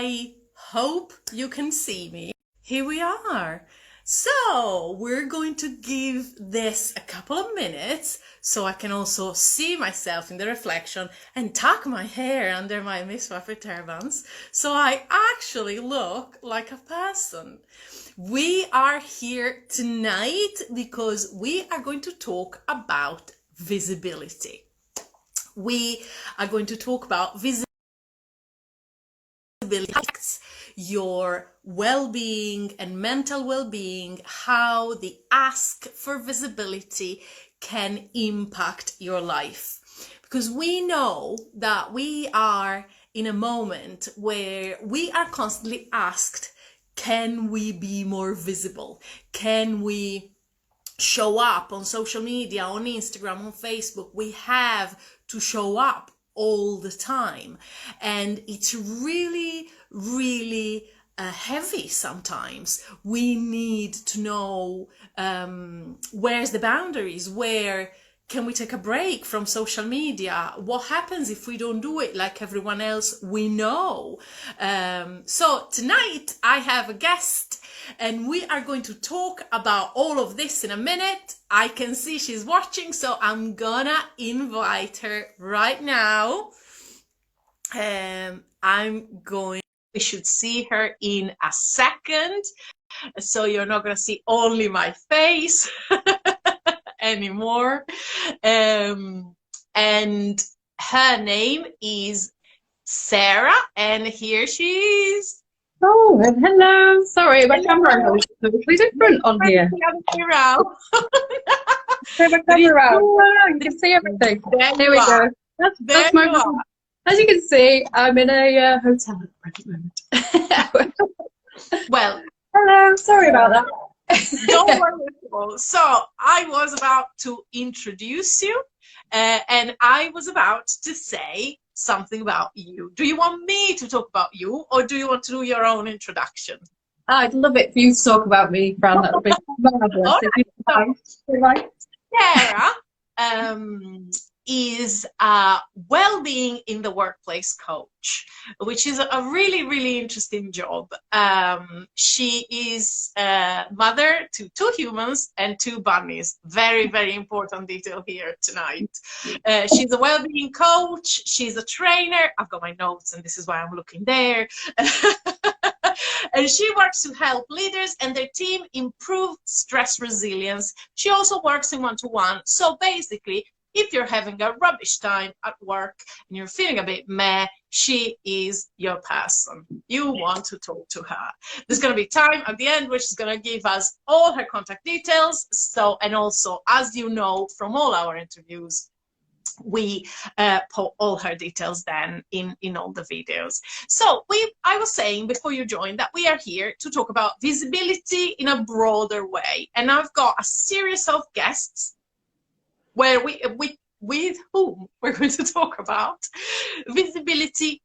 I hope you can see me. Here we are. So we're going to give this a couple of minutes so I can also see myself in the reflection and tuck my hair under my miswafer turbans so I actually look like a person. We are here tonight because we are going to talk about visibility. We are going to talk about visibility, your well-being and mental well-being, how the ask for visibility can impact your life. Because we know that we are in a moment where we are constantly asked, can we be more visible? Can we show up on social media, on Instagram, on Facebook? We have to show up all the time, and it's really heavy sometimes. We need to know where's the boundaries, where can we take a break from social media, what happens if we don't do it like everyone else we know. So tonight I have a guest and we are going to talk about all of this in a minute. I can see she's watching, so I'm gonna invite her right now. We should see her in a second, so you're not gonna see only my face anymore. And her name is Sarah, and here she is. Oh, hello. Sorry, my camera angle is totally different on here. Around. Turn my camera around. Oh, you can see everything. Here we go. That's my room. As you can see, I'm in a hotel at the present moment. Well, hello. Sorry about that. Don't worry. So I was about to introduce you, and I was about to say something about you. Do you want me to talk about you, or do you want to do your own introduction? I'd love it for you to talk about me, Fran. That would be marvelous. Sarah is a well-being in the workplace coach, which is a really interesting job. She is mother to 2 humans and 2 bunnies. Very important detail here tonight. She's a well-being coach. She's a trainer. I've got my notes and this is why I'm looking there. And she works to help leaders and their team improve stress resilience. She also works in one-to-one. So basically, if you're having a rubbish time at work and you're feeling a bit meh, she is your person. You want to talk to her. There's going to be time at the end where she's going to give us all her contact details. So, and also, as you know from all our interviews, we put all her details then in all the videos. So I was saying before you joined that we are here to talk about visibility in a broader way. And I've got a series of guests where with whom we're going to talk about visibility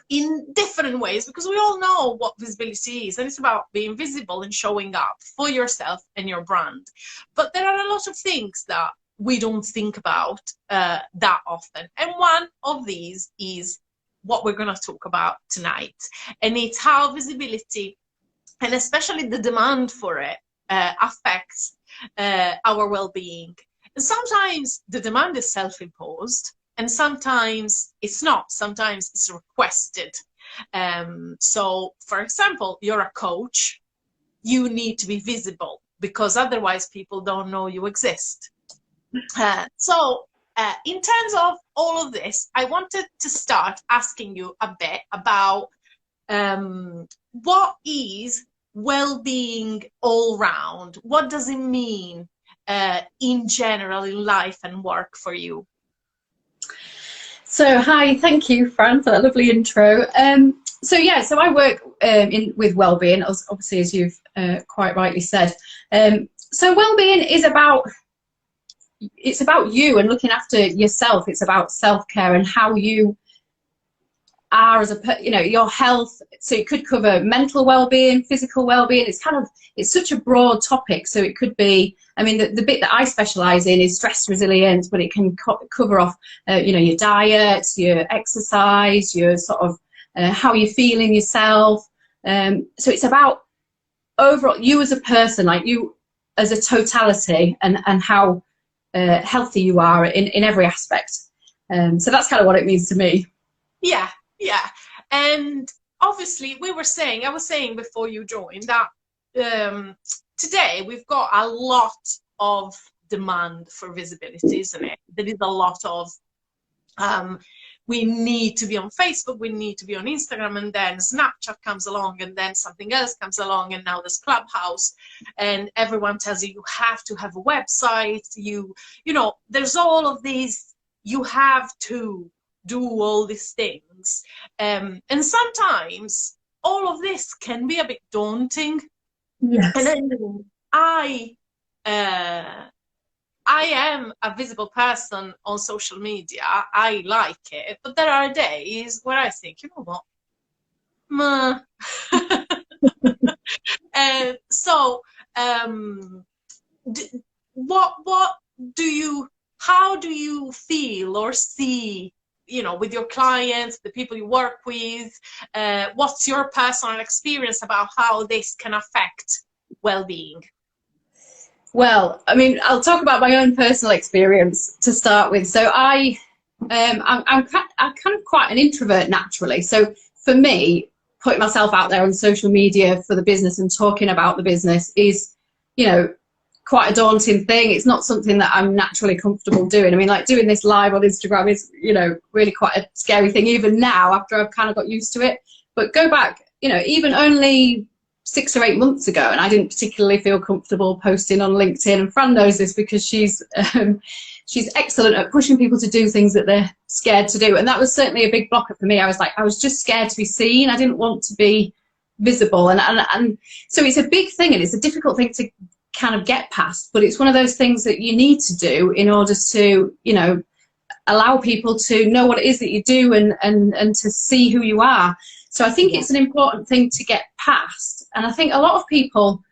in different ways, because we all know what visibility is, and it's about being visible and showing up for yourself and your brand. But there are a lot of things that we don't think about that often, and one of these is what we're going to talk about tonight, and it's how visibility, and especially the demand for it, affects our well-being. And sometimes the demand is self-imposed, and sometimes it's not. Sometimes it's requested. So, for example, you're a coach. You need to be visible because otherwise people don't know you exist. So, in terms of all of this, I wanted to start asking you a bit about what is well-being all round? What does it mean in general in life and work for you? So hi, thank you, Fran, for that lovely intro. So I work with wellbeing, obviously, as you've quite rightly said. So wellbeing is about you and looking after yourself. It's about self-care and how you are as your health. So it could cover mental well-being, physical well-being. It's such a broad topic. So it could be, I mean, the bit that I specialize in is stress resilience, but it can cover off, your diet, your exercise, your sort of how you're feeling yourself. So it's about overall you as a person, like you as a totality, and how healthy you are in every aspect. So that's kind of what it means to me. Yeah, yeah. And obviously I was saying before you joined that today we've got a lot of demand for visibility, isn't it? There is a lot of we need to be on Facebook, we need to be on Instagram, and then Snapchat comes along, and then something else comes along, and now there's Clubhouse, and everyone tells you have to have a website, you know, there's all of these, you have to do all these things, and sometimes all of this can be a bit daunting. Yes. And then I am a visible person on social media. I like it, but there are days where I think, you know what, meh. And so, what do you? How do you feel or see? You know, with your clients, the people you work with, what's your personal experience about how this can affect well-being? Well, I mean, I'll talk about my own personal experience to start with. So I'm kind of quite an introvert naturally. So for me, putting myself out there on social media for the business and talking about the business is, you know, quite a daunting thing. It's not something that I'm naturally comfortable doing. I mean, like doing this live on Instagram is, you know, really quite a scary thing even now after I've kind of got used to it. But go back, you know, even only 6 or 8 months ago, and I didn't particularly feel comfortable posting on LinkedIn, and Fran knows this because she's excellent at pushing people to do things that they're scared to do, and that was certainly a big blocker for me. I was just scared to be seen. I didn't want to be visible, and so it's a big thing, and it's a difficult thing to kind of get past, but it's one of those things that you need to do in order to, you know, allow people to know what it is that you do and to see who you are. So I think it's an important thing to get past. And I think a lot of people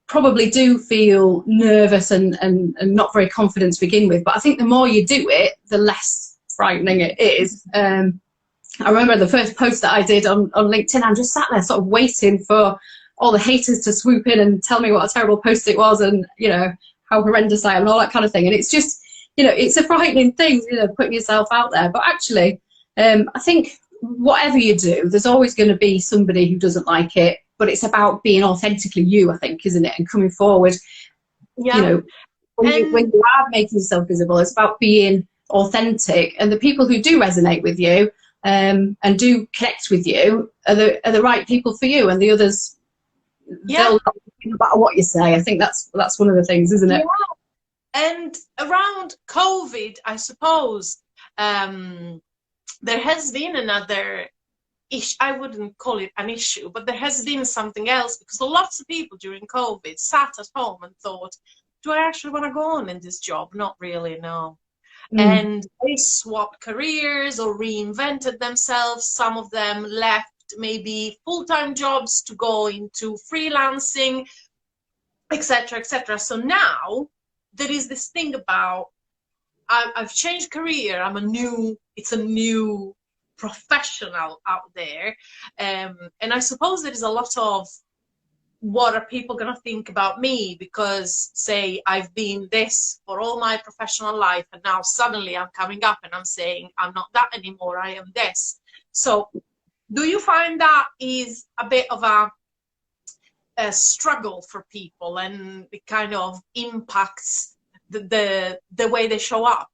probably do feel nervous and not very confident to begin with. But I think the more you do it, the less frightening it is. I remember the first post that I did on LinkedIn, I'm just sat there sort of waiting for all the haters to swoop in and tell me what a terrible post it was and, you know, how horrendous I am and all that kind of thing. And it's just, you know, it's a frightening thing, you know, putting yourself out there. But actually, I think whatever you do, there's always going to be somebody who doesn't like it, but it's about being authentically you, I think, isn't it? And coming forward, you know, when you are making yourself visible, it's about being authentic, and the people who do resonate with you and do connect with you are the right people for you, and the others, they'll not think about what you say. I think that's one of the things, isn't it? Yeah. And around COVID, I suppose, there has been another issue. I wouldn't call it an issue, but there has been something else, because lots of people during COVID sat at home and thought, do I actually want to go on in this job? Not really, no. And they swapped careers or reinvented themselves. Some of them left maybe full-time jobs to go into freelancing, etc., etc. So now there is this thing about, I've changed career, it's a new professional out there, and I suppose there is a lot of, what are people going to think about me, because say I've been this for all my professional life, and now suddenly I'm coming up and I'm saying I'm not that anymore, I am this. So do you find that is a bit of a struggle for people, and it kind of impacts the way they show up?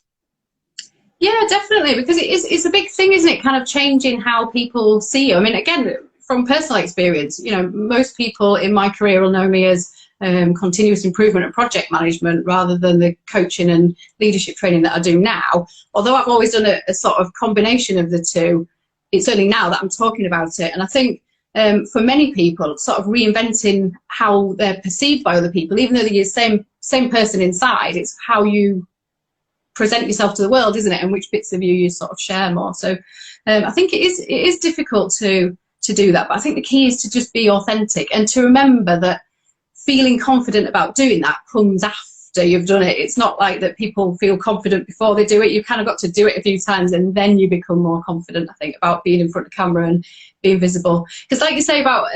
Yeah, definitely, because it's a big thing, isn't it? Kind of changing how people see you. I mean, again, from personal experience, you know, most people in my career will know me as continuous improvement and project management, rather than the coaching and leadership training that I do now. Although I've always done a sort of combination of the two, it's only now that I'm talking about it. And I think for many people, sort of reinventing how they're perceived by other people, even though they're the same person inside, it's how you present yourself to the world, isn't it? And which bits of you sort of share more. So I think it is difficult to do that, but I think the key is to just be authentic, and to remember that feeling confident about doing that comes after you've done it. It's not like that people feel confident before they do it. You've kind of got to do it a few times and then you become more confident, I think, about being in front of camera and being visible. Because like you say about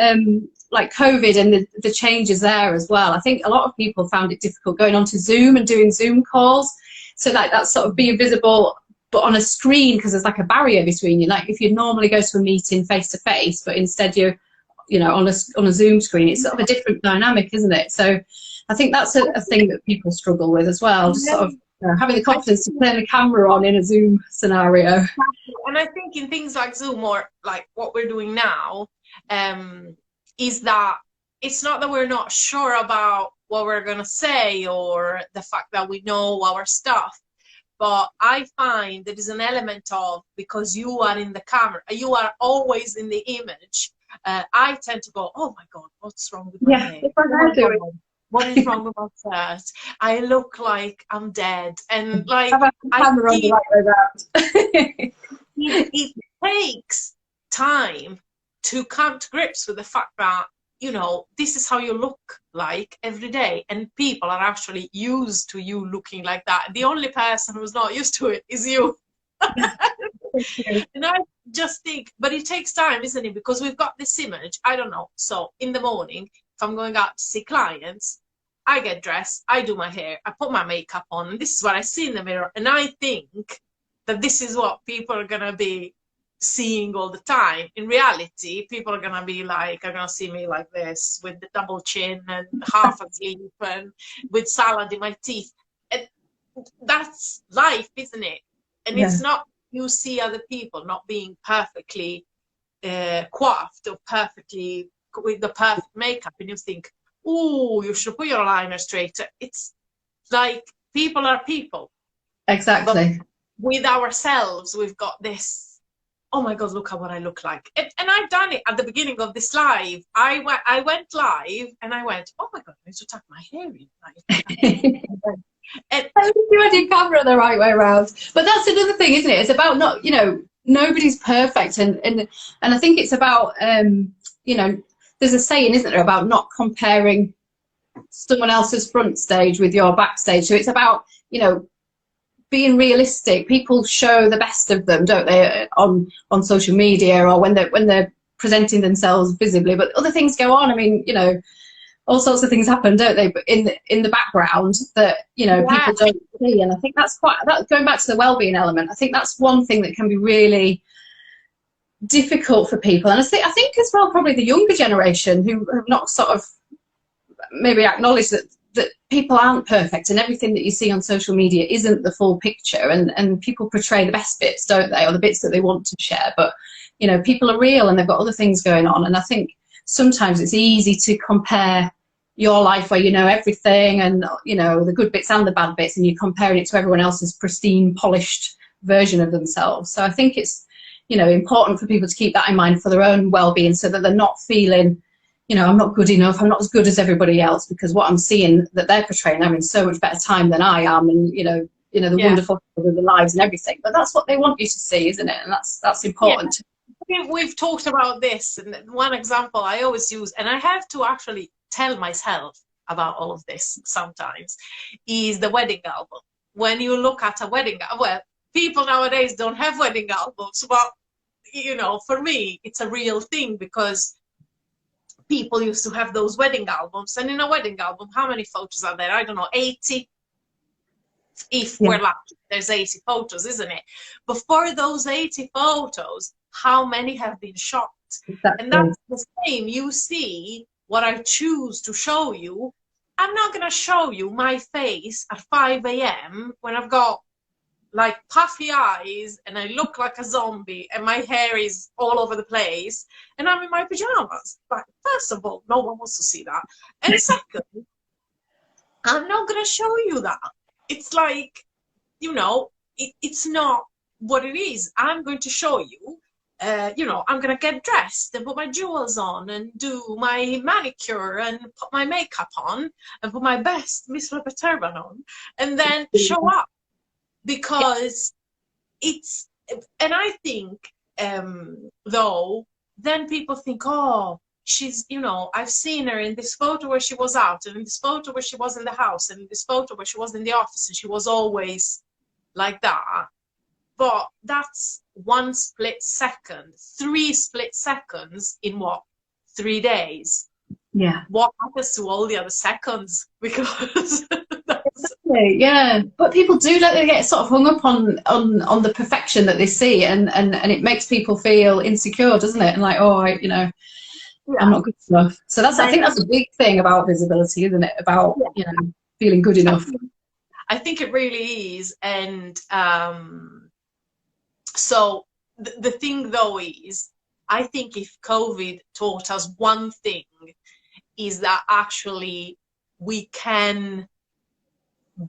like COVID and the changes there as well, I think a lot of people found it difficult going onto Zoom and doing Zoom calls. So like that sort of being visible but on a screen, because there's like a barrier between you. Like if you normally go to a meeting face to face, but instead you're, you know, on a Zoom screen, it's sort of a different dynamic, isn't it? So I think that's a thing that people struggle with as well, just sort of having the confidence to turn the camera on in a Zoom scenario. And I think in things like Zoom or like what we're doing now, is that it's not that we're not sure about what we're going to say or the fact that we know our stuff. But I find there is an element of, because you are in the camera, you are always in the image. I tend to go, oh my God, what's wrong with my hair? What is wrong with my shirt? I look like I'm dead. And like, it takes time to come to grips with the fact that, you know, this is how you look like every day, and people are actually used to you looking like that. The only person who's not used to it is you. And I just think, but it takes time, isn't it? Because we've got this image, I don't know. So in the morning, if I'm going out to see clients, I get dressed, I do my hair, I put my makeup on, and this is what I see in the mirror. And I think that this is what people are going to be seeing all the time. In reality, people are gonna be like, are gonna see me like this with the double chin and half asleep and with salad in my teeth. And that's life, isn't it? And it's not, you see other people not being perfectly coiffed or perfectly with the perfect makeup, and you think, oh, you should put your liner straight. It's like, people are people. Exactly. But with ourselves, we've got this, oh my God, look at what I look like. And I've done it at the beginning of this live. I went live and I went, oh my God, I need to tuck my hair in. And you had your camera the right way around. But that's another thing, isn't it? It's about not, you know, nobody's perfect. And I think it's about, you know, there's a saying, isn't there, about not comparing someone else's front stage with your backstage. So it's about, you know, being realistic. People show the best of them, don't they, on social media or when they're presenting themselves visibly, but other things go on. I mean, you know, all sorts of things happen, don't they, but in the background that, you know, people don't see. And I think that's going back to the well-being element, I think that's one thing that can be really difficult for people. And I think as well, probably the younger generation who have not sort of maybe acknowledged that people aren't perfect, and everything that you see on social media isn't the full picture, and people portray the best bits, don't they, or the bits that they want to share. But, you know, people are real and they've got other things going on, and I think sometimes it's easy to compare your life where you know everything and, you know, the good bits and the bad bits, and you're comparing it to everyone else's pristine, polished version of themselves. So I think it's, you know, important for people to keep that in mind for their own well-being, so that they're not feeling, you know, I'm not good enough, I'm not as good as everybody else, because what I'm seeing that they're portraying, I'm in so much better time than I am, and, you know, the wonderful the lives and everything. But that's what they want you to see, isn't it? And that's important. Yeah. We've talked about this, and one example I always use, and I have to actually tell myself about all of this sometimes, is the wedding album. When you look at a wedding, well, people nowadays don't have wedding albums, but, you know, for me, it's a real thing, because people used to have those wedding albums, and in a wedding album, how many photos are there? I don't know, 80. If we're lucky, there's 80 photos, isn't it? But for those 80 photos, how many have been shot? Exactly. And that's the same. You see what I choose to show you. I'm not going to show you my face at 5 a.m. when I've got like puffy eyes and I look like a zombie and my hair is all over the place and I'm in my pajamas. But first of all, no one wants to see that. And second, I'm not going to show you that. It's like, you know, it's not what it is. I'm going to show you, you know, I'm going to get dressed and put my jewels on and do my manicure and put my makeup on and put my best Miss Flipper turban on and then show up. Because it's, and I think, though, then people think, oh, she's, you know, I've seen her in this photo where she was out, and in this photo where she was in the house, and in this photo where she was in the office, and she was always like that. But that's 1 split second, 3 split seconds in what, 3 days? Yeah. What happens to all the other seconds? Because that's... Yeah, but people do, like, they get sort of hung up on the perfection that they see, and it makes people feel insecure, doesn't it? And like, oh, you know, Yeah. I'm not good enough. So that's, I think that's a big thing about visibility, isn't it? About, you know, feeling good enough. I think it really is. And so the thing though is, I think if COVID taught us one thing, is that actually we can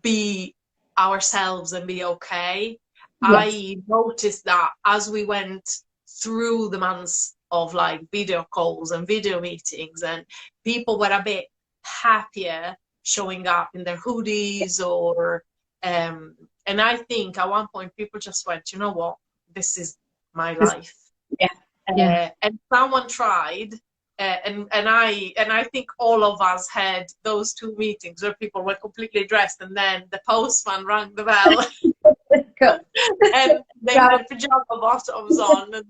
be ourselves and be okay. Yes. I noticed that as we went through the months of like video calls and video meetings, and people were a bit happier showing up in their hoodies, or and I think at one point people just went, you know what, this is my life. Yeah. And someone tried, and I think all of us had those 2 meetings where people were completely dressed, and then the postman rang the bell and they had pajama bottoms on, and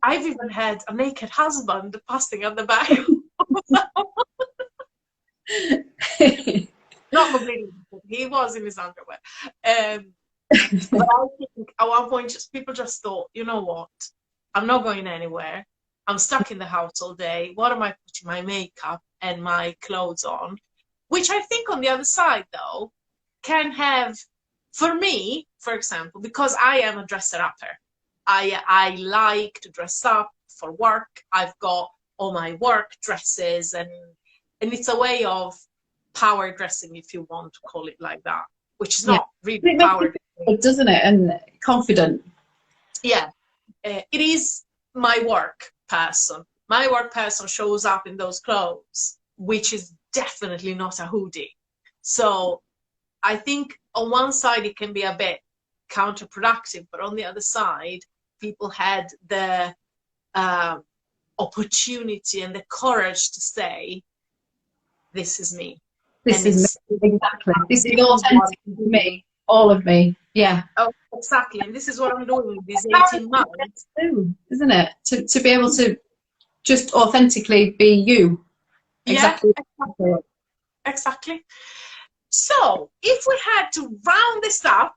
I've even had a naked husband passing at the back. Not completely, he was in his underwear. But I think at one point people just thought, you know what, I'm not going anywhere. I'm stuck in the house all day. What am I putting my makeup and my clothes on? Which I think on the other side, though, can have, for me, for example, because I am a dresser-upper. I like to dress up for work. I've got all my work dresses, and it's a way of power dressing, if you want to call it like that, which is not really power dressing, doesn't it? And confident. Yeah, it is my work person. My work person shows up in those clothes, which is definitely not a hoodie. So I think on one side it can be a bit counterproductive, but on the other side, people had the opportunity and the courage to say, this is me. This is me, exactly. This is authentic me, all of me. Yeah. Oh, exactly. And this is what I'm doing these 18 months. Isn't it? To be able to just authentically be you. Exactly. Yeah, exactly. So, if we had to round this up,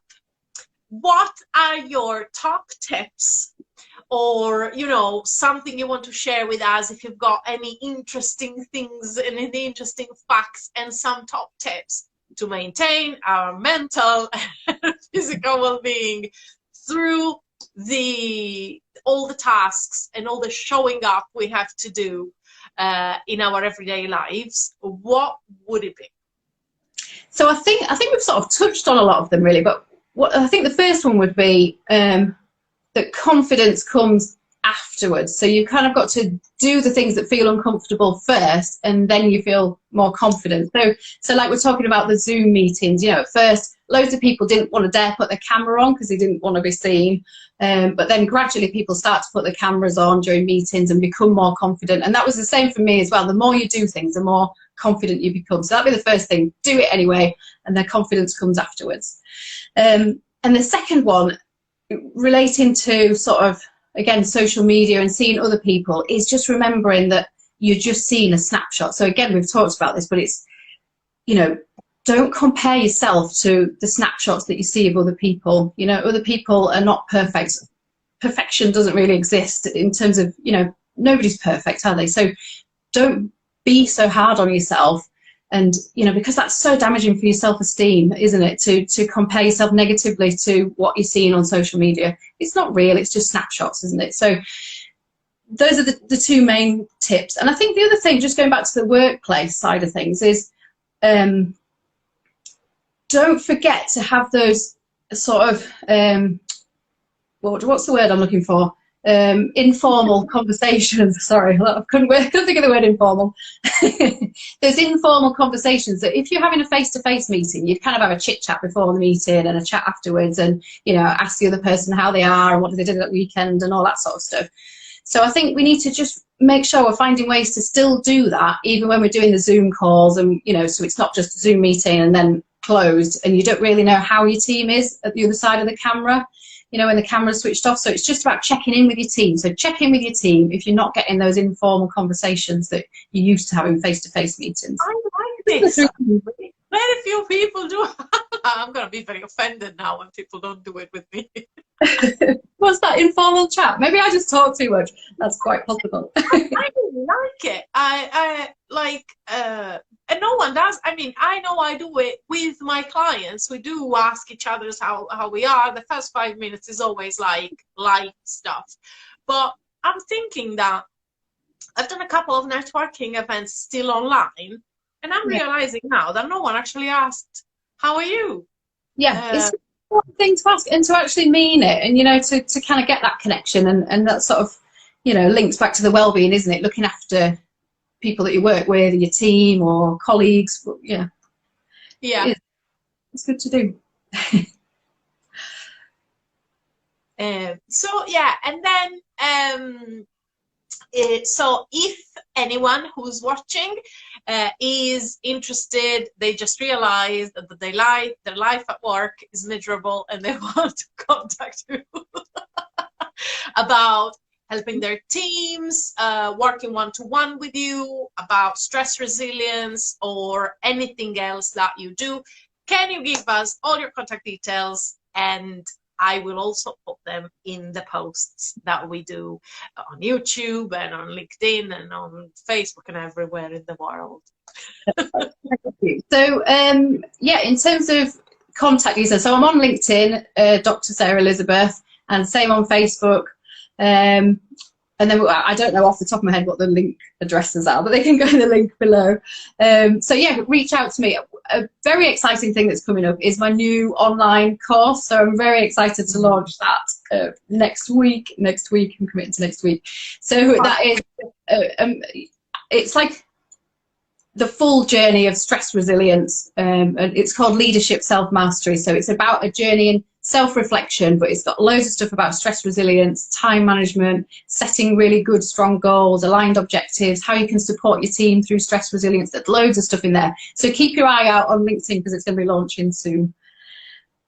what are your top tips, or, you know, something you want to share with us, if you've got any interesting things and any interesting facts and some top tips to maintain our mental and physical well-being through all the tasks and all the showing up we have to do in our everyday lives, what would it be? So I think we've sort of touched on a lot of them, really, but what I think the first one would be that confidence comes afterwards. So you kind of got to do the things that feel uncomfortable first, and then you feel more confident. So like we're talking about the Zoom meetings, you know, at first loads of people didn't want to dare put their camera on because they didn't want to be seen. But then gradually people start to put their cameras on during meetings and become more confident. And that was the same for me as well. The more you do things, the more confident you become. So that'd be the first thing. Do it anyway, and their confidence comes afterwards. And the second one, relating to sort of, again, social media and seeing other people, is just remembering that you're just seeing a snapshot. So again, we've talked about this, but it's, you know, don't compare yourself to the snapshots that you see of other people. You know, other people are not perfect. Perfection doesn't really exist in terms of, you know, nobody's perfect, are they? So don't be so hard on yourself. And, you know, because that's so damaging for your self-esteem, isn't it? To compare yourself negatively to what you're seeing on social media. It's not real, it's just snapshots, isn't it? So those are the 2 main tips. And I think the other thing, just going back to the workplace side of things, is don't forget to have those sort of, what's the word I'm looking for? Informal conversations. Sorry, I couldn't think of the word informal. There's informal conversations that if you're having a face-to-face meeting, you'd kind of have a chit-chat before the meeting and a chat afterwards, and, you know, ask the other person how they are and what they did that weekend and all that sort of stuff. So I think we need to just make sure we're finding ways to still do that, even when we're doing the Zoom calls, and you know, so it's not just a Zoom meeting and then closed, and you don't really know how your team is at the other side of the camera, you know, when the camera's switched off. So it's just about checking in with your team. So check in with your team if you're not getting those informal conversations that you used to have in face-to-face meetings. I like this. Very few people do. I'm going to be very offended now when people don't do it with me. What's that, informal chat? Maybe I just talk too much. That's quite possible. I really like it. I like, and no one does. I mean, I know I do it with my clients. We do ask each other how we are. The first 5 minutes is always like light stuff. But I'm thinking that I've done a couple of networking events still online, and I'm realizing now that no one actually asked, how are you? Yeah, it's one thing to ask and to actually mean it, and, you know, to kind of get that connection, and that sort of, you know, links back to the well-being, isn't it? Looking after people that you work with, your team or colleagues. Yeah. It's good to do. So yeah, and then so if anyone who's watching is interested, they just realize that their life at work is miserable, and they want to contact you about helping their teams, working one-to-one with you, about stress resilience, or anything else that you do, can you give us all your contact details, and I will also put them in the posts that we do on YouTube and on LinkedIn and on Facebook and everywhere in the world. So, yeah, in terms of contact details, so I'm on LinkedIn, Dr. Sarah Elizabeth, and same on Facebook. And then I don't know off the top of my head what the link addresses are, but they can go in the link below. So yeah, reach out to me. A very exciting thing that's coming up is my new online course. So I'm very excited to launch that next week. I'm committing to next week. So that is, it's like the full journey of stress resilience, and it's called Leadership Self-Mastery. So it's about a journey in self-reflection, but it's got loads of stuff about stress resilience, time management, setting really good, strong goals, aligned objectives, how you can support your team through stress resilience. There's loads of stuff in there. So keep your eye out on LinkedIn, because it's going to be launching soon.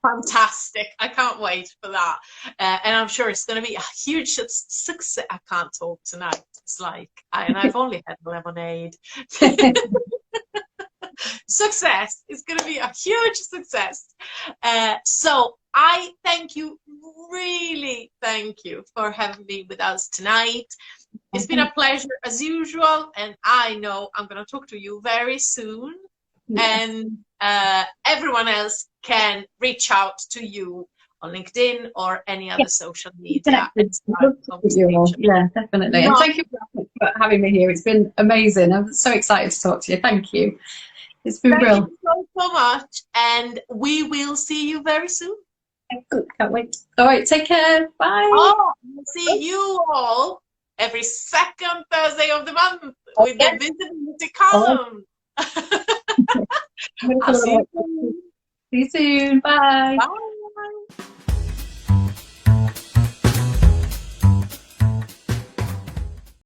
Fantastic. I can't wait for that. And I'm sure it's going to be a huge success. I can't talk tonight. It's like, and I've only had lemonade. Success is going to be a huge success. So I thank you, really thank you for having me with us tonight. It's been a pleasure as usual, and I know I'm going to talk to you very soon. And everyone else can reach out to you on LinkedIn or any other social media. Yeah, definitely. And thank you for having me here. It's been amazing. I'm so excited to talk to you. Thank you. It's been brilliant. Thank you so much, and we will see you very soon. Can't wait. All right, take care. Bye. Oh, we'll see you all every second Thursday of the month with the visibility column. I'll see you soon. See you soon. Bye. Bye.